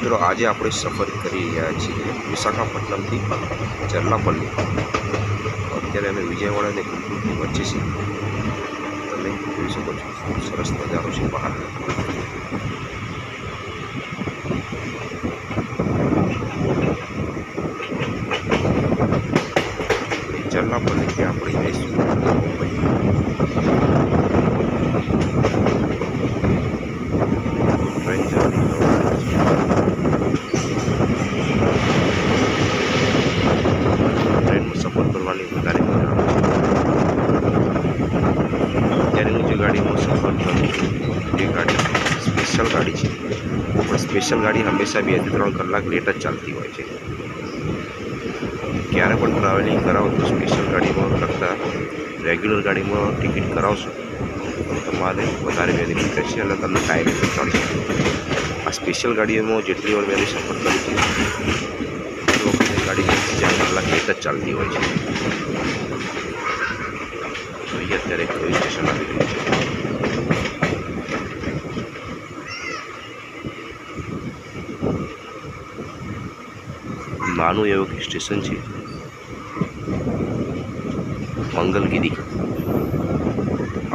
મિત્રો આજે આપણે સફર કરી રહ્યા છીએ વિશાખાપટ્ટનમથી ચર્લાપલ્લી। અત્યારે અમે વિજયવાડા અને ગુંટૂરની વચ્ચે છીએ। તમે જોઈ શકો છો ખૂબ સરસ નજારો છે બહારનો। ચર્લાપલ્લીથી આપણે જઈશું મુંબઈ। ટ્રેન જવાની ટ્રેનમાં સફર કરવાની વધારે મજા આવે છે। અત્યારે હું જે ગાડીમાં સફર કરું છું એ ગાડી સ્પેશિયલ ગાડી છે, પણ સ્પેશિયલ ગાડી હંમેશા 2 થી 3 કલાક લેટ જ ચાલતી હોય છે। ક્યારે પણ ટ્રાવેલિંગ કરાવો તો સ્પેશિયલ ગાડીમાં કરતાં રેગ્યુલર ગાડીમાં ટિકિટ કરાવશો તો તમારે વધારે બેનિફિટ રહેશે અને તમને ટાઈમ બચાવશે। આ સ્પેશિયલ ગાડીઓમાં જેટલી વાર મેં સફર કરી છે એ વખતે ગાડી 2 થી 4 કલાક લેટ જ ચાલતી હોય છે। જોઈએ અત્યારે કયું સ્ટેશન આવી રહ્યું છે। નાનું એવું સ્ટેશન છે મંગલગિરી।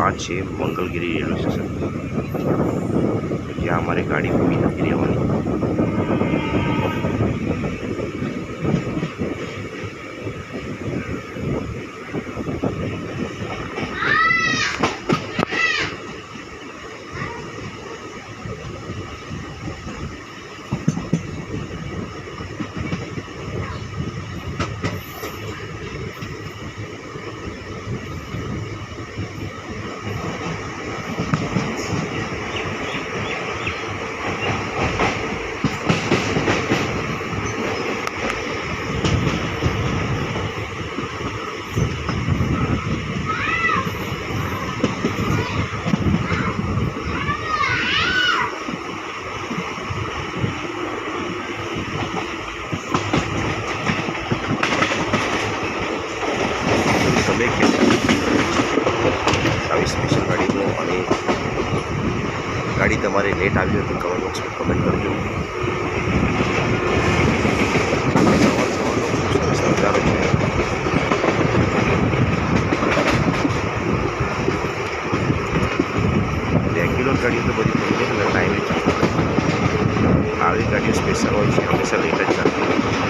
આ છે મંગલગિરી રેલવે સ્ટેશન, જ્યાં અમારી ગાડી ઊભી નથી રહેવાની। તમે કેમ આવી સ્પેશિયલ ગાડીમાં અને ગાડી તમારે લેટ આવી હોય તો કમેન્ટ બોક્સમાં કમેન્ટ કરજો। સવાર સવારનો ખૂબ સરસ નજારો છે। રેગ્યુલર ગાડીઓ તો બધી થઈ જાય અને ટાઈમે ચાલે, આવી ગાડીઓ સ્પેશિયલ હોય છે હંમેશા લેટ જ ચાલતી હોય છે।